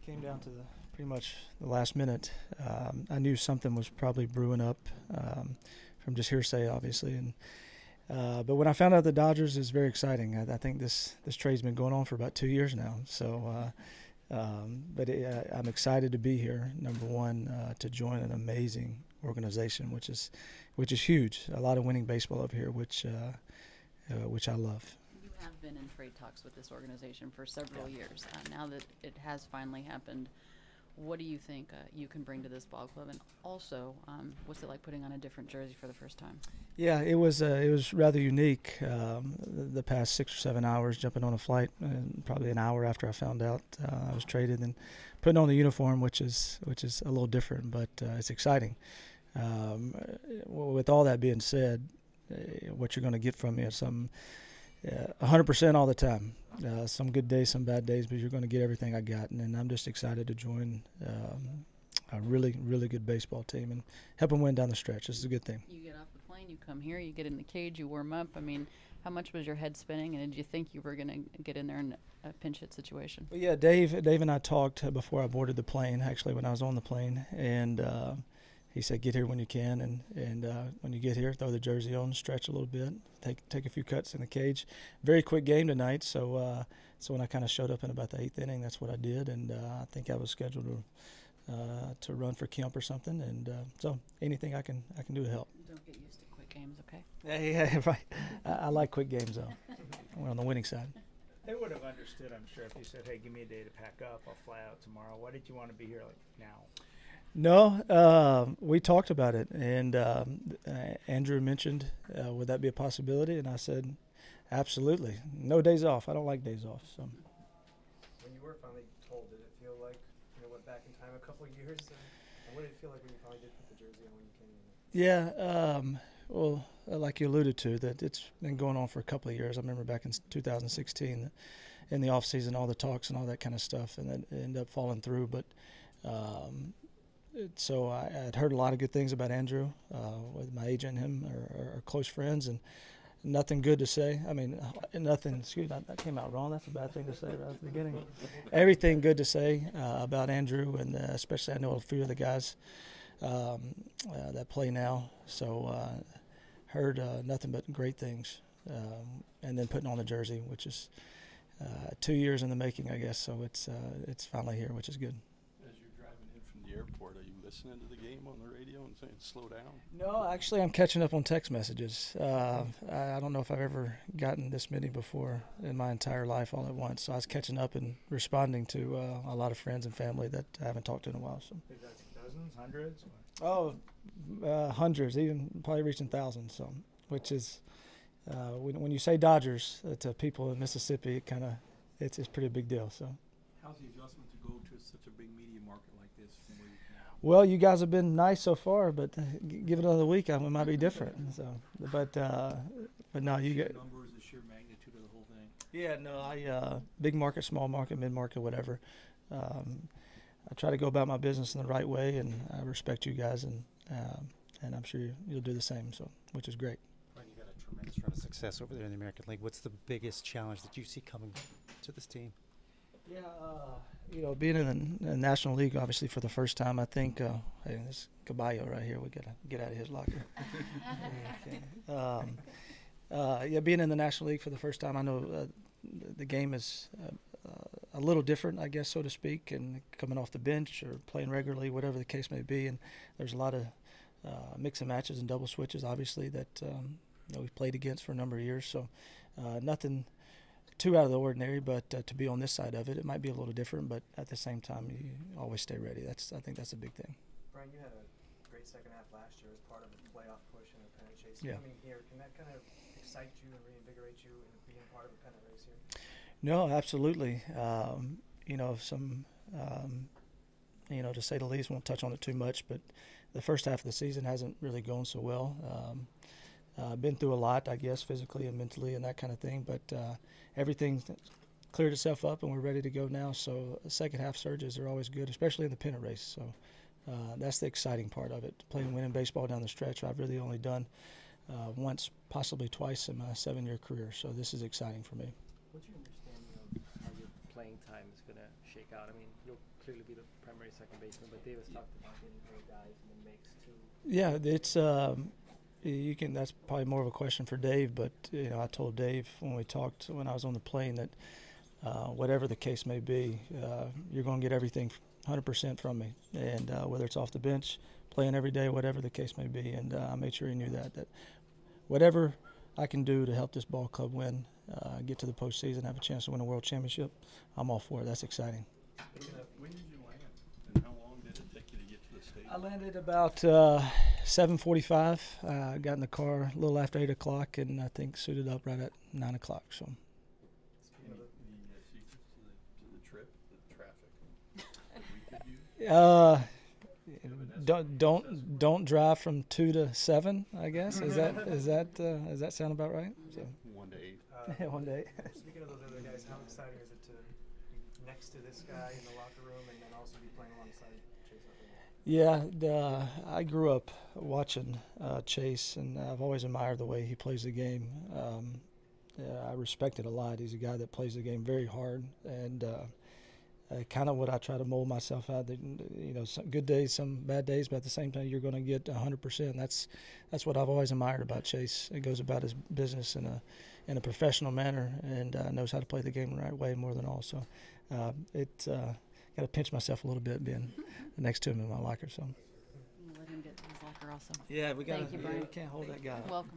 came down to pretty much the last minute. I knew something was probably brewing up from just hearsay, obviously. But when I found out the Dodgers, is very exciting. I think this trade's been going on for about 2 years now. So, I'm excited to be here. Number one, to join an amazing organization, which is huge. A lot of winning baseball over here, which I love. You have been in trade talks with this organization for several years. Now that it has finally happened, what do you think you can bring to this ball club? And also, what's it like putting on a different jersey for the first time? Yeah, it was rather unique. The past 6 or 7 hours, jumping on a flight, and probably an hour after I found out I was traded, and putting on the uniform, which is a little different, but it's exciting. With all that being said, what you're going to get from me is some 100% all the time. Some good days, some bad days, but you're going to get everything I got, and I'm just excited to join a really, really good baseball team and help them win down the stretch. This is a good thing. You get off the plane, you come here, you get in the cage, you warm up. I mean, how much was your head spinning, and did you think you were going to get in there in a pinch hit situation? Well, yeah, Dave and I talked before I boarded the plane, actually, when I was on the plane, and he said, get here when you can, and when you get here, throw the jersey on, stretch a little bit, take a few cuts in the cage. Very quick game tonight, so when I kind of showed up in about the 8th inning, that's what I did, and I think I was scheduled to run for Kemp or something, and so anything I can do to help. Don't get used to quick games, okay? Yeah, right. I like quick games, though. We're on the winning side. They would have understood, I'm sure, if you said, hey, give me a day to pack up, I'll fly out tomorrow. Why did you want to be here now? No, we talked about it, and Andrew mentioned, would that be a possibility? And I said, absolutely. No days off. I don't like days off. So. When you were finally told, did it feel like went back in time a couple of years? And what did it feel like when you finally did put the jersey on when you came in? Yeah, well, like you alluded to, that it's been going on for a couple of years. I remember back in 2016, in the off season, all the talks and all that kind of stuff, and then it ended up falling through. But so I had heard a lot of good things about Andrew. With my agent and him are close friends, and nothing good to say. I mean, nothing. Excuse me, that came out wrong. That's a bad thing to say right at the beginning. Everything good to say about Andrew, and especially I know a few of the guys that play now. So heard nothing but great things, and then putting on the jersey, which is 2 years in the making, I guess. So it's finally here, which is good. As you're driving in from the airport, are you listening to the game on the radio and saying slow down? No, actually, I'm catching up on text messages. I don't know if I've ever gotten this many before in my entire life all at once. So I was catching up and responding to a lot of friends and family that I haven't talked to in a while. So. Is that dozens, hundreds? Oh, hundreds, even probably reaching thousands. So, which is when you say Dodgers to people in Mississippi, it's a pretty big deal. So. How's the adjustment to go to such a big media market like this from where you come? Well, you guys have been nice so far, but give it another week, it might be different. So, but no, you get numbers, the sheer magnitude of the whole thing. Yeah, no, I big market, small market, mid market, whatever. I try to go about my business in the right way, and I respect you guys, and I'm sure you'll do the same. So, which is great. Brian, you got a tremendous run of success over there in the American League. What's the biggest challenge that you see coming to this team? Yeah, being in the National League, obviously, for the first time, I think, hey, this Caballo right here, we got to get out of his locker. Okay. Being in the National League for the first time, I know the game is a little different, I guess, so to speak, and coming off the bench or playing regularly, whatever the case may be. And there's a lot of mix and matches and double switches, obviously, that we've played against for a number of years. So nothing too out of the ordinary, but to be on this side of it, it might be a little different, but at the same time, you always stay ready. I think that's a big thing. Brian, you had a great second half last year as part of a playoff push and a pennant chase. Yeah. Coming here, can that kind of excite you and reinvigorate you in being part of a pennant race here? No, absolutely. To say the least, won't touch on it too much, but the first half of the season hasn't really gone so well. Been through a lot, I guess, physically and mentally and that kind of thing, but everything's cleared itself up and we're ready to go now. So second half surges are always good, especially in the pennant race. So that's the exciting part of it. Playing winning baseball down the stretch, I've really only done once, possibly twice in my 7-year career. So this is exciting for me. What's your understanding of how your playing time is going to shake out? I mean, you'll clearly be the primary second baseman, but Davis talked about getting more guys in the mix too. Yeah, it's you can. That's probably more of a question for Dave. But I told Dave when we talked when I was on the plane that whatever the case may be, you're going to get everything 100% from me, and whether it's off the bench, playing every day, whatever the case may be. And I made sure he knew that whatever I can do to help this ball club win, get to the postseason, have a chance to win a world championship, I'm all for it. That's exciting. When did you land? And how long did it take you to get to the stadium? I landed about 7:45. I got in the car a little after 8 o'clock, and I think suited up right at 9 o'clock. So. Any secrets to the trip, the traffic? Don't drive from 2 to 7. I guess does that sound about right? So. 1 to 8. One day. Speaking of those other guys, how exciting is it to be next to this guy in the locker room and then also be playing alongside Chase? Yeah, I grew up watching Chase, and I've always admired the way he plays the game. I respect it a lot. He's a guy that plays the game very hard, and kind of what I try to mold myself out. Some good days, some bad days, but at the same time, you're going to get 100%. That's what I've always admired about Chase. He goes about his business in a professional manner and knows how to play the game the right way more than all. So got to pinch myself a little bit being next to him in my locker. So. Let him get to his locker also. Yeah, we got. Thank you, Brian. We can't hold that guy up. Welcome.